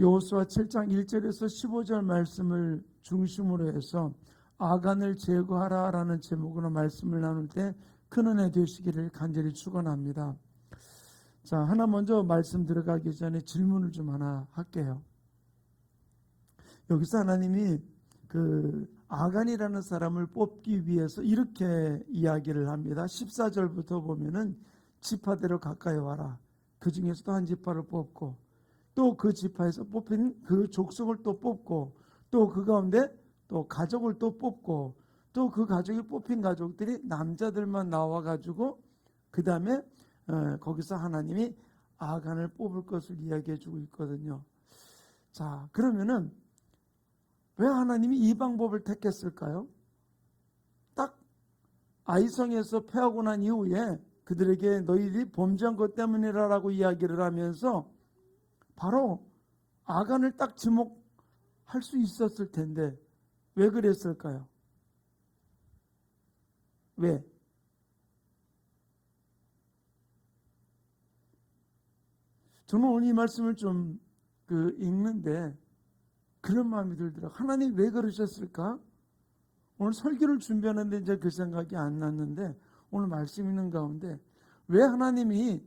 여호수아 7장 1절에서 15절 말씀을 중심으로 해서 아간을 제거하라라는 제목으로 말씀을 나눌 때 큰 은혜 되시기를 간절히 축원합니다. 자, 하나 먼저 말씀 들어가기 전에 질문을 좀 하나 할게요. 여기서 하나님이 아간이라는 사람을 뽑기 위해서 이렇게 이야기를 합니다. 14절부터 보면은 지파대로 가까이 와라. 그 중에서도 한 지파를 뽑고 또 그 지파에서 뽑힌 그 족속을 또 뽑고 또 그 가운데 또 가족을 또 뽑고 또 그 가족이 뽑힌 가족들이 남자들만 나와가지고 그 다음에 거기서 하나님이 아간을 뽑을 것을 이야기해 주고 있거든요. 자, 그러면은 왜 하나님이 이 방법을 택했을까요? 딱 아이성에서 패하고 난 이후에 그들에게 너희들이 범죄한 것 때문이라고 이야기를 하면서 바로 아간을 딱 지목할 수 있었을 텐데 왜 그랬을까요? 왜? 저는 오늘 이 말씀을 좀 읽는데 그런 마음이 들더라고요. 하나님 왜 그러셨을까? 오늘 설교를 준비하는데 이제 그 생각이 안 났는데 오늘 말씀 있는 가운데 왜 하나님이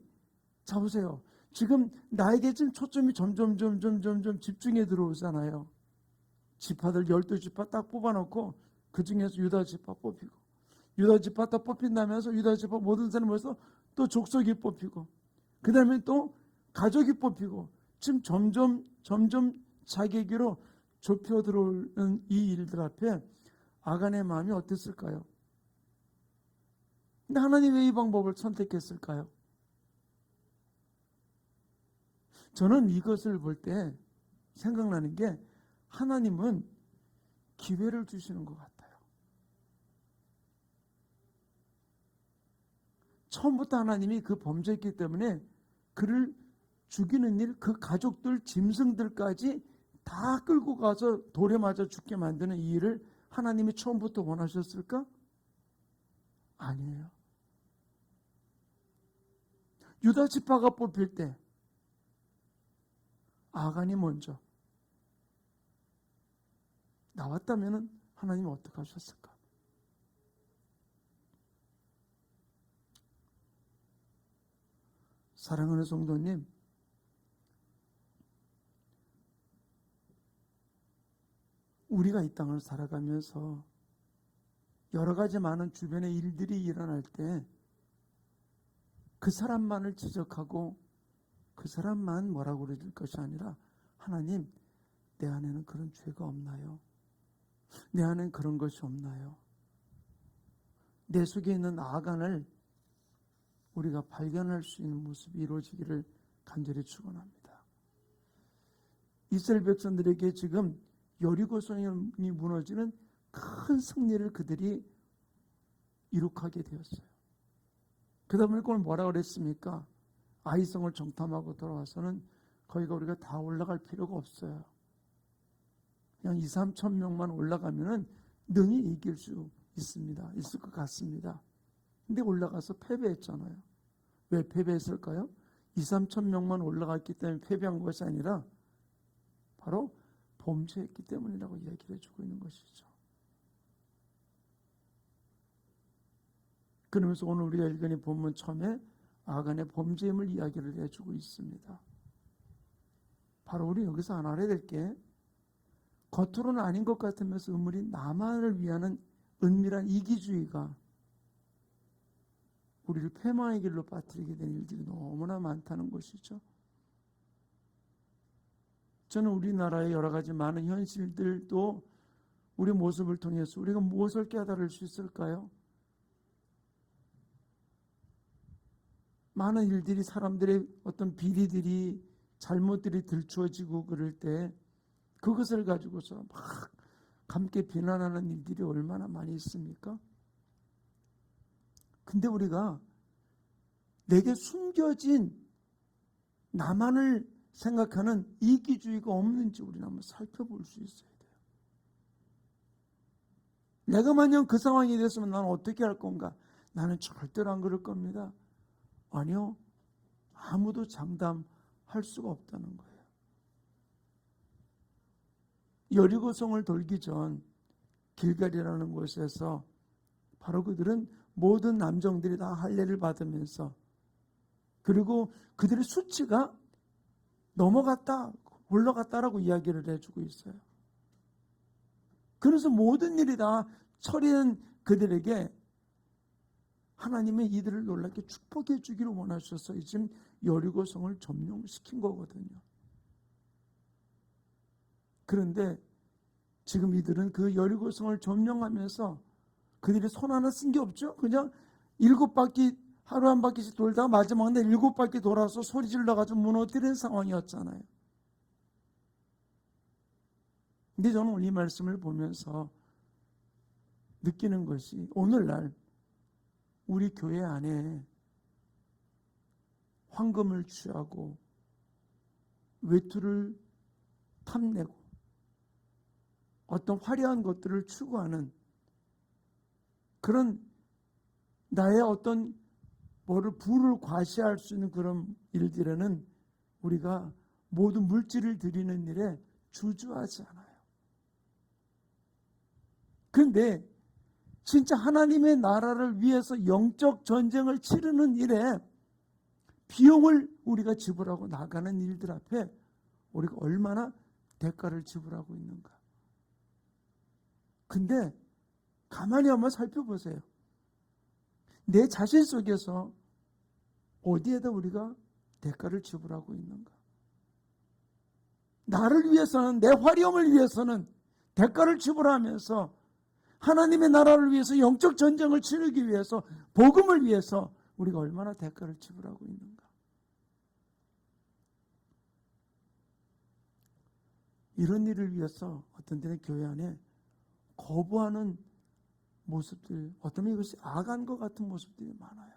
자 보세요. 지금 나에게 지금 초점이 점점 집중해 들어오잖아요. 지파들 12지파 딱 뽑아놓고 그 중에서 유다 지파 뽑히고 유다 지파 딱 뽑힌다면서 유다 지파 모든 사람이 모여서 또 족속이 뽑히고 그 다음에 또 가족이 뽑히고 지금 점점 자기에게로 좁혀 들어오는 이 일들 앞에 아간의 마음이 어땠을까요? 근데 하나님 왜 이 방법을 선택했을까요? 저는 이것을 볼 때 생각나는 게 하나님은 기회를 주시는 것 같아요. 처음부터 하나님이 그 범죄했기 때문에 그를 죽이는 일, 그 가족들, 짐승들까지 다 끌고 가서 돌에 맞아 죽게 만드는 이 일을 하나님이 처음부터 원하셨을까? 아니에요. 유다 지파가 뽑힐 때 아간이 먼저 나왔다면 하나님은 어떻게 하셨을까? 사랑하는 성도님, 우리가 이 땅을 살아가면서 여러 가지 많은 주변의 일들이 일어날 때 그 사람만을 지적하고 그 사람만 뭐라고 그러질 것이 아니라 하나님, 내 안에는 그런 죄가 없나요? 내 안에는 그런 것이 없나요? 내 속에 있는 아간을 우리가 발견할 수 있는 모습이 이루어지기를 간절히 축원합니다. 이스라엘 백성들에게 지금 여리고 성이 무너지는 큰 승리를 그들이 이룩하게 되었어요. 그 다음에 그걸 뭐라 그랬습니까? 아이성을 정탐하고 돌아와서는 거기가 우리가 다 올라갈 필요가 없어요. 그냥 2, 3천 명만 올라가면은 능히 이길 수 있습니다. 있을 것 같습니다. 근데 올라가서 패배했잖아요. 왜 패배했을까요? 2, 3천 명만 올라갔기 때문에 패배한 것이 아니라 바로 범죄했기 때문이라고 이야기를 해주고 있는 것이죠. 그러면서 오늘 우리가 읽은 이 본문 처음에 아간의 범죄임을 이야기를 해주고 있습니다. 바로 우리 여기서 하나 알아야 될 게 겉으로는 아닌 것 같으면서 음물이 나만을 위하는 은밀한 이기주의가 우리를 패망의 길로 빠뜨리게 된 일들이 너무나 많다는 것이죠. 저는 우리나라의 여러 가지 많은 현실들도 우리 모습을 통해서 우리가 무엇을 깨달을 수 있을까요? 많은 일들이 사람들의 어떤 비리들이 잘못들이 들추어지고 그럴 때 그것을 가지고서 막 함께 비난하는 일들이 얼마나 많이 있습니까? 근데 우리가 내게 숨겨진 나만을 생각하는 이기주의가 없는지 우리는 한번 살펴볼 수 있어야 돼요. 내가 만약 그 상황이 됐으면 나는 어떻게 할 건가? 나는 절대로 안 그럴 겁니다. 아니요. 아무도 장담할 수가 없다는 거예요. 여리고성을 돌기 전 길갈이라는 곳에서 바로 그들은 모든 남정들이 다 할례를 받으면서, 그리고 그들의 수치가 넘어갔다, 올라갔다라고 이야기를 해주고 있어요. 그래서 모든 일이 다 처리한 그들에게 하나님의 이들을 놀랍게 축복해 주기를 원하셔서 지금 여리고성을 점령시킨 거거든요. 그런데 지금 이들은 그 여리고성을 점령하면서 그들이 손 하나 쓴 게 없죠. 그냥 7바퀴, 하루 한 바퀴씩 돌다가 마지막 날 7바퀴 돌아서 소리 질러가지고 무너뜨린 상황이었잖아요. 근데 저는 오늘 이 말씀을 보면서 느끼는 것이, 오늘날 우리 교회 안에 황금을 취하고 외투를 탐내고 어떤 화려한 것들을 추구하는 그런, 나의 어떤 부를 과시할 수 있는 그런 일들에는 우리가 모든 물질을 드리는 일에 주저하지 않아요. 그런데 진짜 하나님의 나라를 위해서 영적 전쟁을 치르는 일에 비용을 우리가 지불하고 나가는 일들 앞에 우리가 얼마나 대가를 지불하고 있는가. 근데 가만히 한번 살펴보세요. 내 자신 속에서 어디에다 우리가 대가를 지불하고 있는가. 나를 위해서는, 내 화려함을 위해서는 대가를 지불하면서 하나님의 나라를 위해서, 영적 전쟁을 치르기 위해서, 복음을 위해서 우리가 얼마나 대가를 지불하고 있는가. 이런 일을 위해서 어떤 때는 교회 안에 거부하는 모습들, 어쩌면 이것이 악한 것 같은 모습들이 많아요.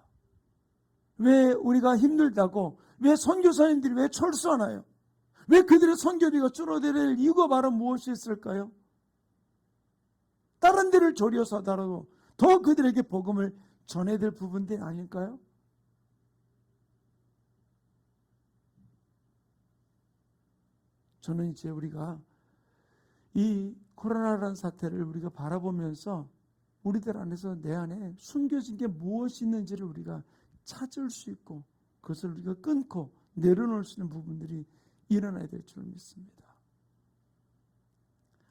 왜 우리가 힘들다고, 왜 선교사님들이 왜 철수하나요? 왜 그들의 선교비가 줄어들 이유가 바로 무엇이 있을까요? 다른 데를 조려서 하더라도 더 그들에게 복음을 전해야 될 부분들이 아닐까요? 저는 이제 우리가 이 코로나라는 사태를 우리가 바라보면서 우리들 안에서 내 안에 숨겨진 게 무엇이 있는지를 우리가 찾을 수 있고 그것을 우리가 끊고 내려놓을 수 있는 부분들이 일어나야 될 줄 믿습니다.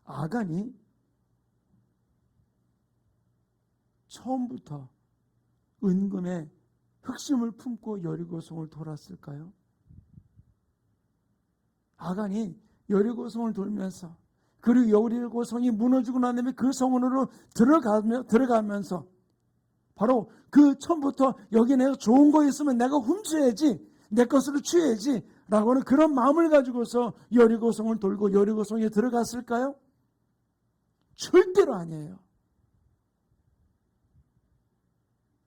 아간이 처음부터 은금에 흑심을 품고 여리고성을 돌았을까요? 아간이 여리고성을 돌면서, 그리고 여리고성이 무너지고 난 다음에 그 성으로 들어가면서 바로 그 처음부터 여기 내가 좋은 거 있으면 내가 훔쳐야지, 내 것으로 취해야지 라고 하는 그런 마음을 가지고서 여리고성을 돌고 여리고성에 들어갔을까요? 절대로 아니에요.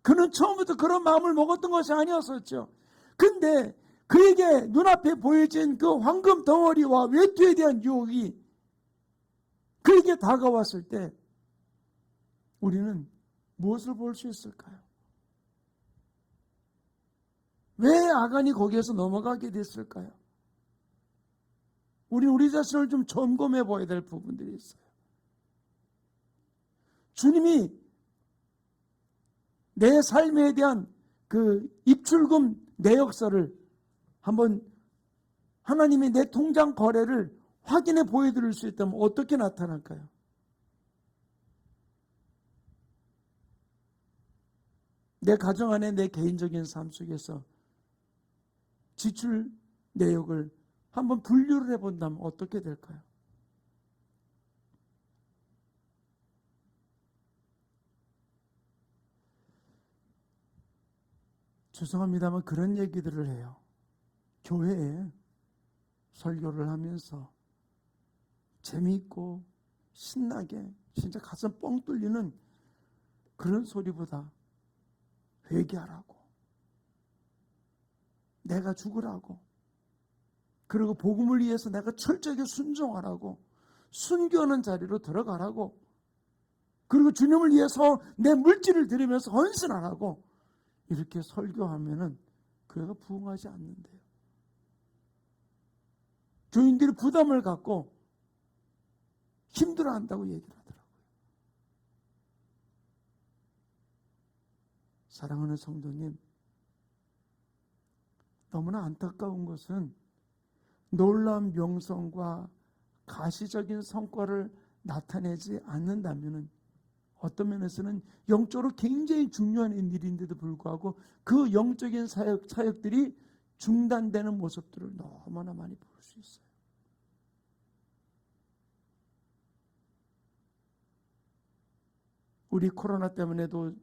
그는 처음부터 그런 마음을 먹었던 것이 아니었었죠. 근데 그에게 눈앞에 보여진 그 황금 덩어리와 외투에 대한 유혹이 그에게 다가왔을 때 우리는 무엇을 볼 수 있을까요? 왜 아간이 거기에서 넘어가게 됐을까요? 우리 자신을 좀 점검해 봐야 될 부분들이 있어요. 주님이 내 삶에 대한 그 입출금 내역서를 한번, 하나님이 내 통장 거래를 확인해 보여드릴 수 있다면 어떻게 나타날까요? 내 가정 안에, 내 개인적인 삶 속에서 지출 내역을 한번 분류를 해본다면 어떻게 될까요? 죄송합니다만 그런 얘기들을 해요. 교회에 설교를 하면서 재미있고 신나게 진짜 가슴 뻥 뚫리는 그런 소리보다 회개하라고, 내가 죽으라고, 그리고 복음을 위해서 내가 철저하게 순종하라고, 순교하는 자리로 들어가라고, 그리고 주님을 위해서 내 물질을 드리면서 헌신하라고 이렇게 설교하면은 교회가 부흥하지 않는데요. 교인들이 부담을 갖고 힘들어한다고 얘기를 하더라고요. 사랑하는 성도님, 너무나 안타까운 것은 놀라운 명성과 가시적인 성과를 나타내지 않는다면 어떤 면에서는 영적으로 굉장히 중요한 일인데도 불구하고 그 영적인 사역들이 중단되는 모습들을 너무나 많이 볼 수 있어요. 우리 코로나 때문에도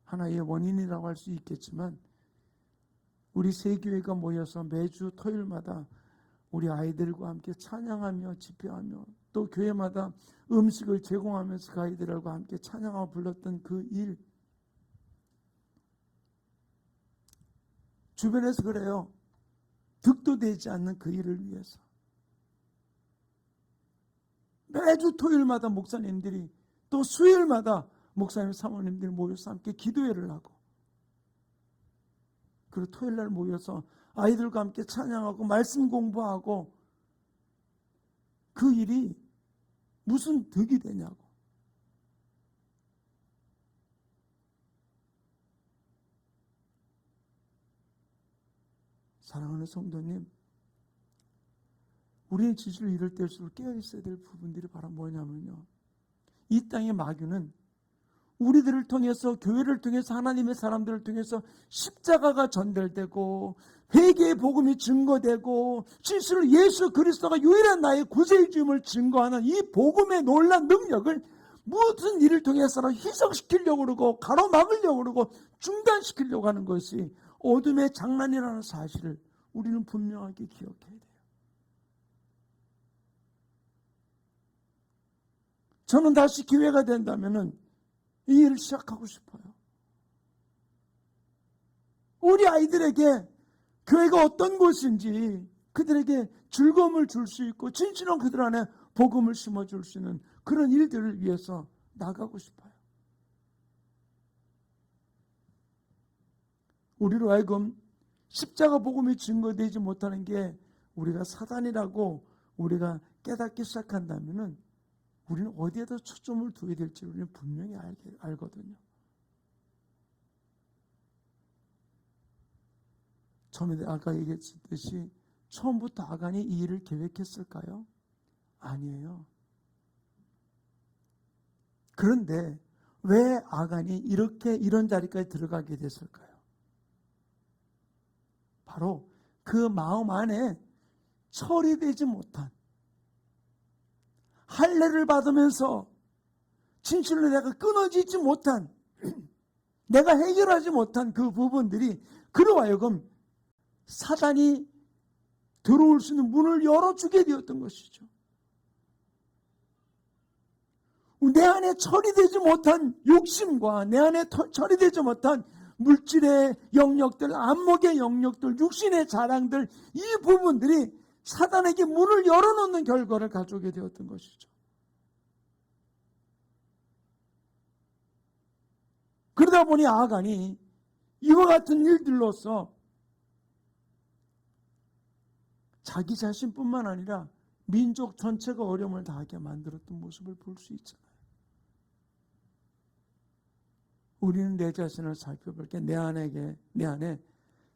하나의 원인이라고 할 수 있겠지만 우리 세 교회가 모여서 매주 토요일마다 우리 아이들과 함께 찬양하며 집회하며 또 교회마다 음식을 제공하면서 그 아이들과 함께 찬양하고 불렀던 그 일, 주변에서 그래요. 득도 되지 않는 그 일을 위해서 매주 토요일마다 목사님들이 또 수요일마다 목사님 사모님들이 모여서 함께 기도회를 하고 그리고 토요일날 모여서 아이들과 함께 찬양하고 말씀 공부하고 그 일이 무슨 득이 되냐고. 사랑하는 성도님, 우리의 지지를 이럴 때일수록 깨어있어야 될 부분들이 바로 뭐냐면요, 이 땅의 마귀는 우리들을 통해서, 교회를 통해서, 하나님의 사람들을 통해서 십자가가 전달되고 회개의 복음이 증거되고 실수로 예수 그리스도가 유일한 나의 구세주임을 증거하는 이 복음의 놀라운 능력을 무슨 일을 통해서는 희석시키려고 그러고 가로막으려고 그러고 중단시키려고 하는 것이 어둠의 장난이라는 사실을 우리는 분명하게 기억해야 돼요. 저는 다시 기회가 된다면은 이 일을 시작하고 싶어요. 우리 아이들에게 교회가 어떤 곳인지 그들에게 즐거움을 줄 수 있고 진실한 그들 안에 복음을 심어줄 수 있는 그런 일들을 위해서 나가고 싶어요. 우리로 하여금 십자가 복음이 증거되지 못하는 게 우리가 사단이라고 우리가 깨닫기 시작한다면은 우리는 어디에다 초점을 두어야 될지 우리는 분명히 알거든요. 처음에 아까 얘기했듯이 처음부터 아간이 이 일을 계획했을까요? 아니에요. 그런데 왜 아간이 이런 자리까지 들어가게 됐을까요? 바로 그 마음 안에 처리되지 못한, 할례를 받으면서 진실로 내가 끊어지지 못한, 내가 해결하지 못한 그 부분들이 그로 하여금 사단이 들어올 수 있는 문을 열어주게 되었던 것이죠. 내 안에 처리되지 못한 욕심과 내 안에 처리되지 못한 물질의 영역들, 안목의 영역들, 육신의 자랑들, 이 부분들이 사단에게 문을 열어놓는 결과를 가져오게 되었던 것이죠. 그러다 보니 아간이 이와 같은 일들로서 자기 자신뿐만 아니라 민족 전체가 어려움을 당하게 만들었던 모습을 볼 수 있잖아요. 우리는 내 자신을 살펴볼 게 내 안에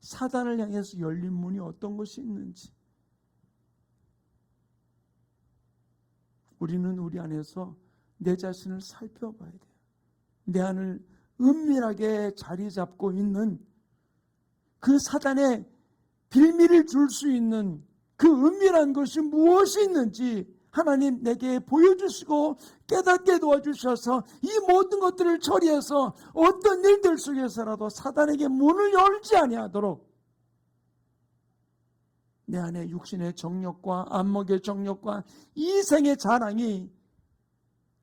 사단을 향해서 열린 문이 어떤 것이 있는지, 우리는 우리 안에서 내 자신을 살펴봐야 돼요. 내 안을 은밀하게 자리 잡고 있는 그 사단의 빌미를 줄 수 있는 그 은밀한 것이 무엇이 있는지 하나님 내게 보여주시고 깨닫게 도와주셔서 이 모든 것들을 처리해서 어떤 일들 속에서라도 사단에게 문을 열지 아니하도록 내 안에 육신의 정욕과 안목의 정욕과 이생의 자랑이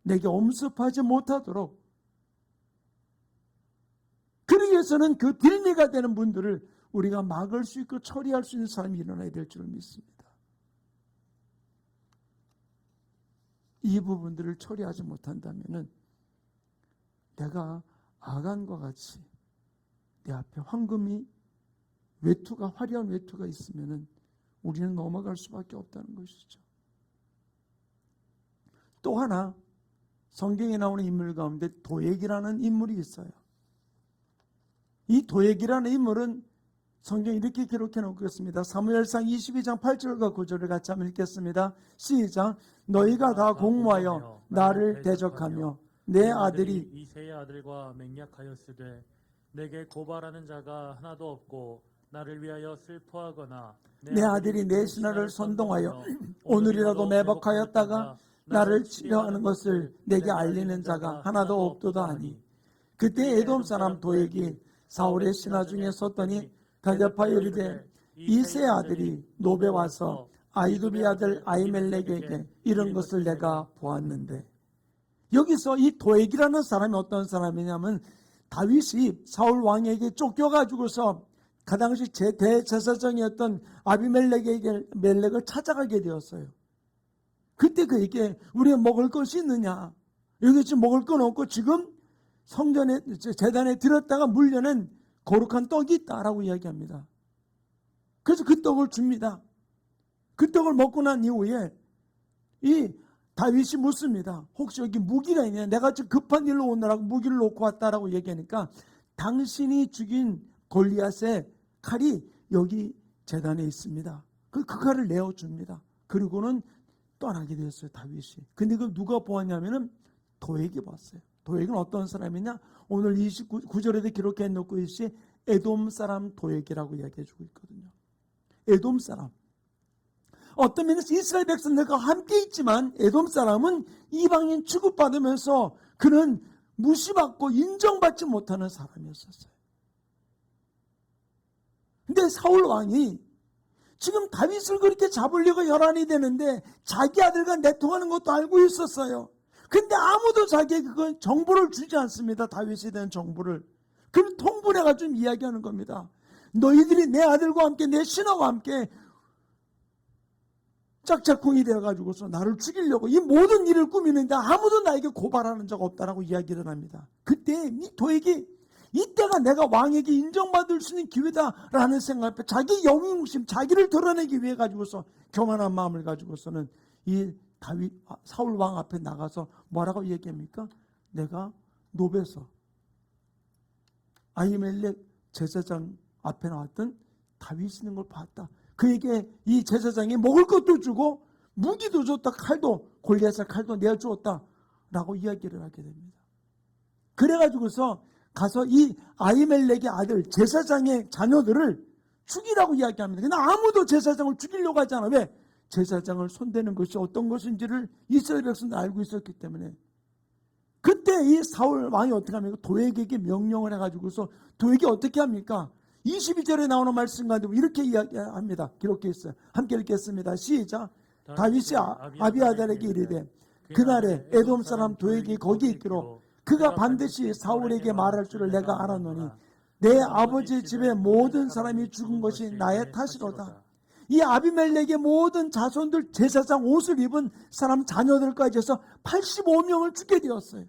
내게 엄습하지 못하도록, 그러기 위해서는 그 빌미가 되는 분들을 우리가 막을 수 있고 처리할 수 있는 사람이 일어나야 될 줄 믿습니다. 이 부분들을 처리하지 못한다면은 내가 아간과 같이 내 앞에 황금이 화려한 외투가 있으면은 우리는 넘어갈 수밖에 없다는 것이죠. 또 하나 성경에 나오는 인물 가운데 도액이라는 인물이 있어요. 이 도액이라는 인물은 성경에 이렇게 기록해 놓고 있습니다. 사무엘상 22장 8절과 9절을 같이 한번 읽겠습니다. 시작. 너희가 다 공모하여 나를 대적하며 내 아들이 이새의 아들과 맹약하였으되 내게 고발하는 자가 하나도 없고 나를 위하여 슬퍼하거나 내 아들이 내 신하를 선동하여 오늘이라도 매복하였다가 나를 치려하는 것을 내게 알리는 자가 하나도 없도다 하니 그때 에돔 사람 도액이 사울의 신하 중에 섰더니 대접하여 이르되 이새의 아들이 노베 와서 아이두비 아들 아히멜렉에게 이런 것을 내가 보았는데, 여기서 이 도액이라는 사람이 어떤 사람이냐면 다윗이 사울 왕에게 쫓겨가지고서 그 당시 대제사장이었던 아비멜렉을 찾아가게 되었어요. 그때 그에게 우리가 먹을 것이 있느냐, 여기 지금 먹을 건 없고 지금 성전에 제단에 들었다가 물려낸 거룩한 떡이 있다라고 이야기합니다. 그래서 그 떡을 줍니다. 그 떡을 먹고 난 이후에 이 다윗이 묻습니다. 혹시 여기 무기가 있냐? 내가 지금 급한 일로 오느라고 무기를 놓고 왔다라고 얘기하니까 당신이 죽인 골리앗의 칼이 여기 제단에 있습니다. 그 칼을 내어줍니다. 그리고는 떠나게 되었어요, 다윗이. 근데 그 누가 보았냐면은 도액이 봤어요. 도액은 어떤 사람이냐? 오늘 29절에도 기록해 놓고 있이 에돔 사람 도액이라고 이야기해 주고 있거든요. 에돔 사람. 어떤 면에서 이스라엘 백성들과 함께 있지만 에돔 사람은 이방인 취급받으면서 그는 무시받고 인정받지 못하는 사람이었어요. 근데 사울 왕이 지금 다윗을 그렇게 잡으려고 혈안이 되는데 자기 아들과 내통하는 것도 알고 있었어요. 근데 아무도 자기에게 그 정보를 주지 않습니다. 다윗에 대한 정보를. 그럼 통분해가지고 이야기하는 겁니다. 너희들이 내 아들과 함께 내 신하와 함께 짝짝꿍이 되어가지고서 나를 죽이려고 이 모든 일을 꾸미는데 아무도 나에게 고발하는 적 없다라고 이야기를 합니다. 그때 이 도액이 이때가 내가 왕에게 인정받을 수 있는 기회다라는 생각 앞에 자기 영웅심, 자기를 드러내기 위해 가지고서 교만한 마음을 가지고서는 이 다윗, 사울 왕 앞에 나가서 뭐라고 얘기합니까? 내가 노베서 아히멜렉 제사장 앞에 나왔던 다윗이 있는 걸 봤다. 그에게 이 제사장이 먹을 것도 주고 무기도 줬다. 칼도, 골리앗의 칼도 내어주었다 라고 이야기를 하게 됩니다. 그래가지고서 가서 이 아히멜렉의 아들 제사장의 자녀들을 죽이라고 이야기합니다. 근데 아무도 제사장을 죽이려고 하지 않아. 왜? 제사장을 손대는 것이 어떤 것인지를 이스라엘 백성들 알고 있었기 때문에. 그때 이 사울 왕이 어떻게 합니까? 도액에게 명령을 해가지고서 도액이 어떻게 합니까? 22절에 나오는 말씀 가지고 이렇게 이야기합니다. 기록해 있어요. 함께 읽겠습니다. 시작. 다윗이 아비아달에게 이르되 그날에 에돔 사람 도액이 거기 있기로 그가 반드시 사울에게 말할 줄을 내가 알았노니 내 아버지 집의 모든 사람이 죽은 것이 나의 탓이로다. 이 아비멜렉의 모든 자손들 제사장 옷을 입은 사람 자녀들까지 해서 85명을 죽게 되었어요.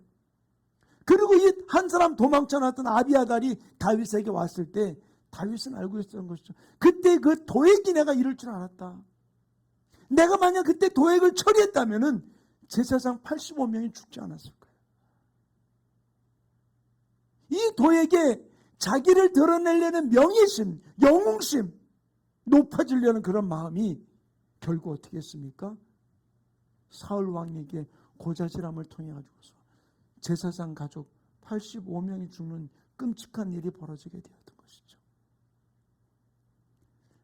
그리고 이 한 사람 도망쳐 나왔던 아비아달이 다윗에게 왔을 때 다윗은 알고 있었던 것이죠. 그때 그 도액이 내가 이럴 줄 알았다. 내가 만약 그때 도액을 처리했다면은 제사장 85명이 죽지 않았을 거예요. 이 도액에 자기를 드러내려는 명예심, 영웅심, 높아지려는 그런 마음이 결국 어떻게 했습니까? 사울 왕에게 고자질함을 통해 가지고서 제사장 가족 85명이 죽는 끔찍한 일이 벌어지게 되었던 것이죠.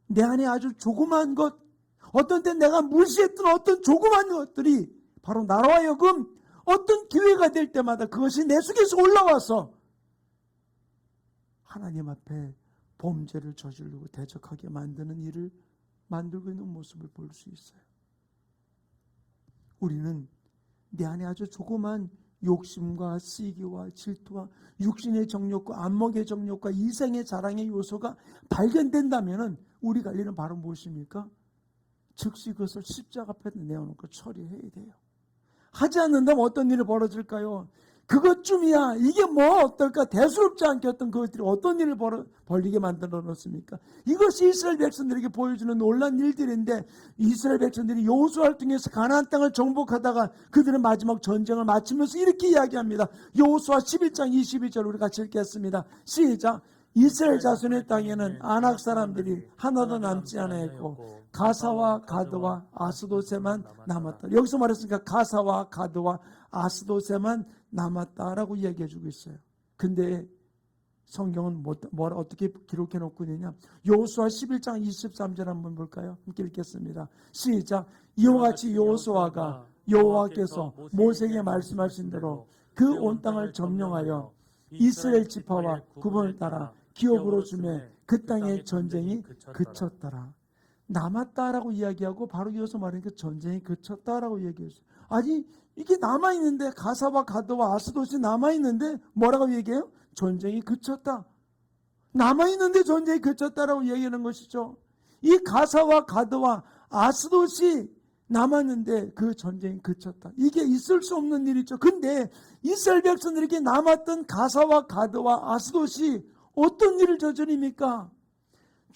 내 안에 아주 조그만 것, 어떤 때 내가 무시했던 어떤 조그만 것들이 바로 나로 하여금 어떤 기회가 될 때마다 그것이 내 속에서 올라와서 하나님 앞에 범죄를 저지르고 대적하게 만드는 일을 만들고 있는 모습을 볼 수 있어요. 우리는 내 안에 아주 조그만 욕심과 시기와 질투와 육신의 정욕과 안목의 정욕과 이생의 자랑의 요소가 발견된다면 우리가 할 일은 바로 무엇입니까? 즉시 그것을 십자가 앞에 내어놓고 처리해야 돼요. 하지 않는다면 어떤 일이 벌어질까요? 그것쯤이야. 이게 뭐 어떨까? 대수롭지 않게 어떤 그것들이 어떤 일을 벌리게 만들어 놓습니까? 이것이 이스라엘 백성들에게 보여주는 놀라운 일들인데, 이스라엘 백성들이 여호수아를 통해서 가나안 땅을 정복하다가 그들은 마지막 전쟁을 마치면서 이렇게 이야기합니다. 여호수아 11장 22절 우리 같이 읽겠습니다. 시작. 이스라엘 자손의 땅에는 아낙 사람들이 하나도 남지 않았고 가사와 가드와 아스도세만 남았다. 여기서 말했으니까 가사와 가드와 아스도세만 남았다라고 이야기해주고 있어요. 근데 성경은 뭐라 어떻게 기록해 놓고 있느냐? 여호수아 11장 23절 한번 볼까요? 함께 읽겠습니다. 시작. 이와 같이 여호수아가 여호와께서 모세에게 말씀하신 대로 그 온 땅을 점령하여 이스라엘 지파와 구분을 따라 기업으로 주매 그 땅의 전쟁이 그쳤더라. 남았다라고 이야기하고 바로 이어서 말하니까 전쟁이 그쳤다라고 이야기했어요. 아니 이게 남아있는데, 가사와 가드와 아스돗이 남아있는데 뭐라고 얘기해요? 전쟁이 그쳤다. 남아있는데 전쟁이 그쳤다라고 얘기하는 것이죠. 이 가사와 가드와 아스돗이 남았는데 그 전쟁이 그쳤다. 이게 있을 수 없는 일이죠. 근데 이스라엘 백성들에게 남았던 가사와 가드와 아스돗이 어떤 일을 저지릅니까?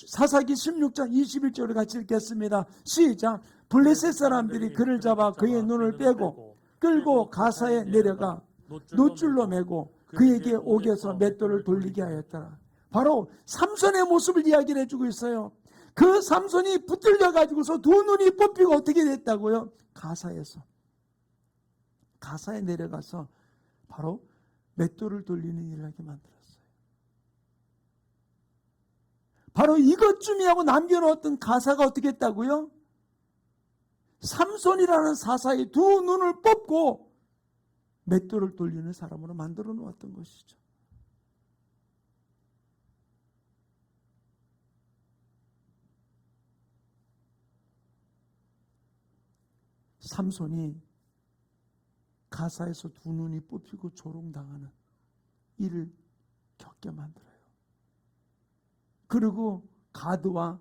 사사기 16장 21절을 같이 읽겠습니다. 시작. 블레셋 사람들이 그를 잡아 그의 눈을 빼고 끌고 가사에 내려가 노줄로 매고 그에게 옥에서 맷돌을 돌리게 하였더라. 바로 삼손의 모습을 이야기를 해주고 있어요. 그 삼손이 붙들려 가지고서 두 눈이 뽑히고 어떻게 됐다고요? 가사에 내려가서 바로 맷돌을 돌리는 일을 하게 만들었어요. 바로 이것쯤이 하고 남겨놓았던 가사가 어떻게 했다고요? 삼손이라는 사사의 두 눈을 뽑고 맷돌을 돌리는 사람으로 만들어 놓았던 것이죠. 삼손이 가사에서 두 눈이 뽑히고 조롱당하는 일을 겪게 만들어요. 그리고 가드와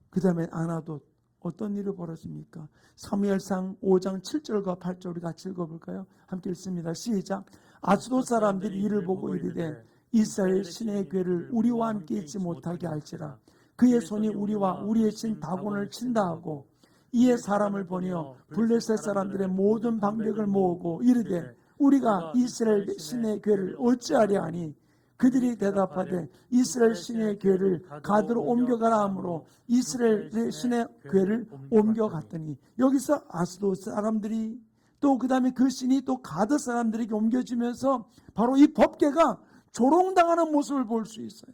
그 다음에 아나도 어떤 일이 벌어집니까? 사무엘상 5장 7절과 8절 우리 같이 읽어볼까요? 함께 읽습니다. 시작. 아스돗 사람들이 이를 보고 이르되 이스라엘 신의 괴를 우리와 함께 있지 못하게 할지라. 그의 손이 우리와 우리의 신 다곤을 친다 하고 이에 사람을 보내어 블레셋 사람들의 모든 방백을 모으고 이르되 우리가 이스라엘 신의 괴를 어찌하려 하니 그들이 대답하되 이스라엘 신의 궤를 가드로 옮겨가라 하므로 이스라엘 신의 궤를 옮겨갔더니, 여기서 아스돗 사람들이 또 그 다음에 그 신이 또 가드 사람들에게 옮겨지면서 바로 이 법궤가 조롱당하는 모습을 볼 수 있어요.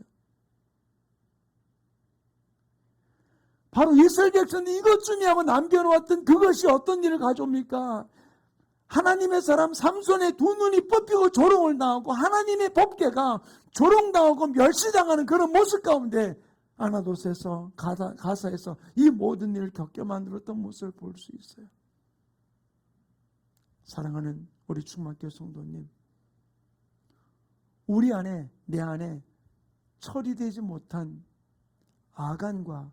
바로 이스라엘 백성이 이것쯤이 하고 남겨놓았던 그것이 어떤 일을 가져옵니까? 하나님의 사람 삼손의 두 눈이 뽑히고 조롱을 당하고 하나님의 법궤가 조롱당하고 멸시당하는 그런 모습 가운데 아나돗에서 가사에서 이 모든 일을 겪게 만들었던 모습을 볼 수 있어요. 사랑하는 우리 충만교회 성도님, 우리 안에 내 안에 처리되지 못한 아간과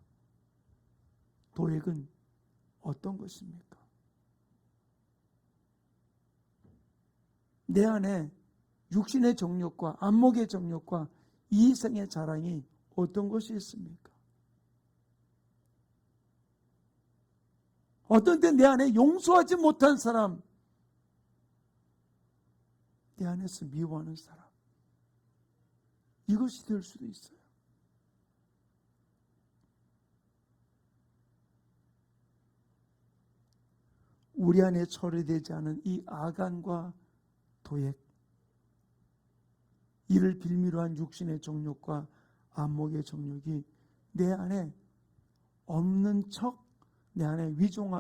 도액은 어떤 것입니까? 내 안에 육신의 정욕과 안목의 정욕과 이생의 자랑이 어떤 것이 있습니까? 어떤 때 내 안에 용서하지 못한 사람, 내 안에서 미워하는 사람, 이것이 될 수도 있어요. 우리 안에 처리되지 않은 이 아간과 도액, 이를 빌미로 한 육신의 정욕과 안목의 정욕이 내 안에 없는 척 내 안에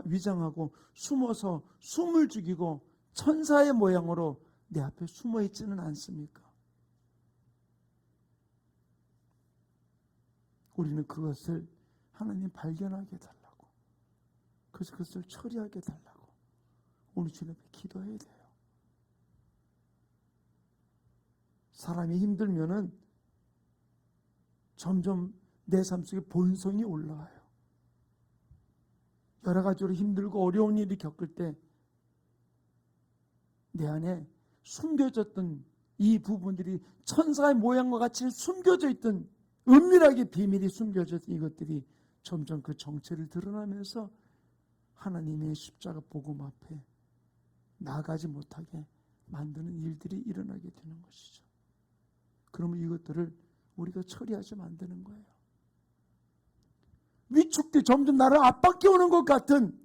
위장하고 숨어서 숨을 죽이고 천사의 모양으로 내 앞에 숨어 있지는 않습니까? 우리는 그것을 하나님 발견하게 해달라고, 그래서 그것을 처리하게 해달라고 우리 주님 앞에 기도해야 돼요. 사람이 힘들면은 점점 내 삶 속에 본성이 올라와요. 여러 가지로 힘들고 어려운 일이 겪을 때 내 안에 숨겨졌던 이 부분들이 천사의 모양과 같이 숨겨져 있던 은밀하게 비밀이 숨겨져 있던 이것들이 점점 그 정체를 드러나면서 하나님의 십자가 복음 앞에 나가지 못하게 만드는 일들이 일어나게 되는 것이죠. 그러면 이것들을 우리가 처리하지 안 되는 거예요. 위축돼 점점 나를 압박해오는 것 같은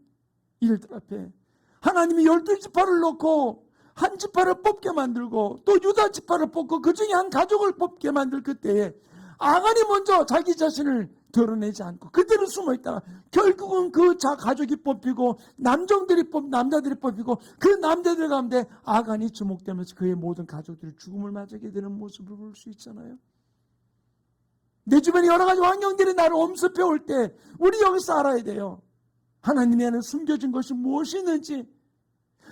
일들 앞에 하나님이 12지파를 놓고 한 지파를 뽑게 만들고 또 유다 지파를 뽑고 그 중에 한 가족을 뽑게 만들 그때에 아간이 먼저 자기 자신을 드러내지 않고 그대로 숨어있다가 결국은 그 가족이 뽑히고 남자들이 뽑히고 그 남자들 가운데 아간이 주목되면서 그의 모든 가족들이 죽음을 맞게 되는 모습을 볼 수 있잖아요. 내 주변에 여러 가지 환경들이 나를 엄습해 올 때 우리 여기서 알아야 돼요. 하나님의 안에 숨겨진 것이 무엇이 있는지,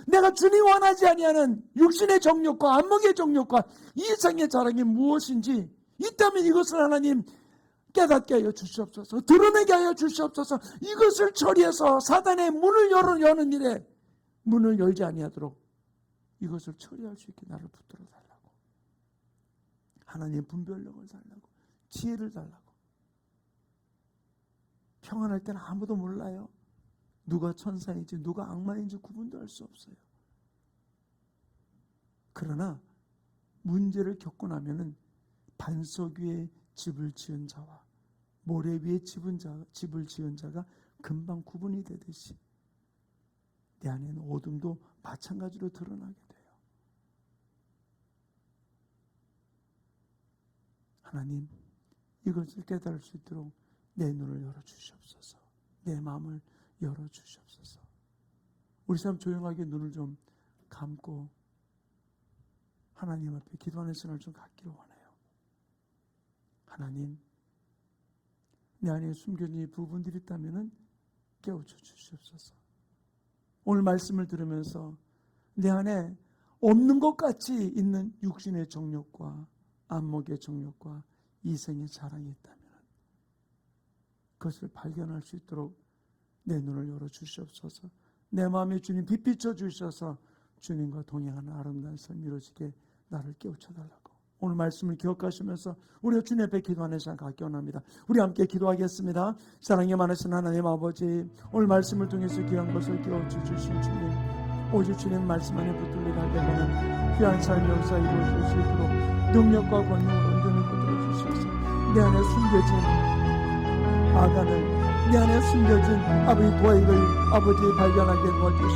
내가 주님 원하지 아니하는 육신의 정욕과 안목의 정욕과 이성의 자랑이 무엇인지 있다면 이것을 하나님 깨닫게 하여 주시옵소서. 드러내게 하여 주시옵소서. 이것을 처리해서 사단의 문을 여는 일에 문을 열지 아니하도록 이것을 처리할 수 있게 나를 붙들어 달라고, 하나님의 분별력을 달라고, 지혜를 달라고. 평안할 때는 아무도 몰라요. 누가 천사인지 누가 악마인지 구분도 할 수 없어요. 그러나 문제를 겪고 나면은 반석 위에 집을 지은 자와 모래 위에 집을 지은 자가 금방 구분이 되듯이 내 안에는 어둠도 마찬가지로 드러나게 돼요. 하나님, 이것을 깨달을 수 있도록 내 눈을 열어주시옵소서. 내 마음을 열어주시옵소서. 우리 사람 조용하게 눈을 좀 감고 하나님 앞에 기도하는 시간을 좀 갖기를 원해요. 하나님, 내 안에 숨겨진 이 부분들이 있다면 깨우쳐 주시옵소서. 오늘 말씀을 들으면서 내 안에 없는 것 같이 있는 육신의 정욕과 안목의 정욕과 이성의 자랑이 있다면 그것을 발견할 수 있도록 내 눈을 열어 주시옵소서. 내 마음에 주님 빛 비춰 주셔서 주님과 동행하는 아름다운 삶이 이루어지게 나를 깨우쳐 달라고. 오늘 말씀을 기억하시면서 우리가 주님 앞에 기도하는 시간 갖기 원합니다. 우리 함께 기도하겠습니다. 사랑이 많으신 하나님 아버지, 오늘 말씀을 통해서 귀한 것을 깨우쳐 주신 주님, 오직 주님 말씀 안에 붙들리게 되는 귀한 삶 역사 이루어질 수 있도록 능력과 권능으로 온전히 붙들어 주셔서 내 안에 숨겨진 아간을, 내 안에 숨겨진 아버지 도액을 아버지 발견하게 도와주시옵소서.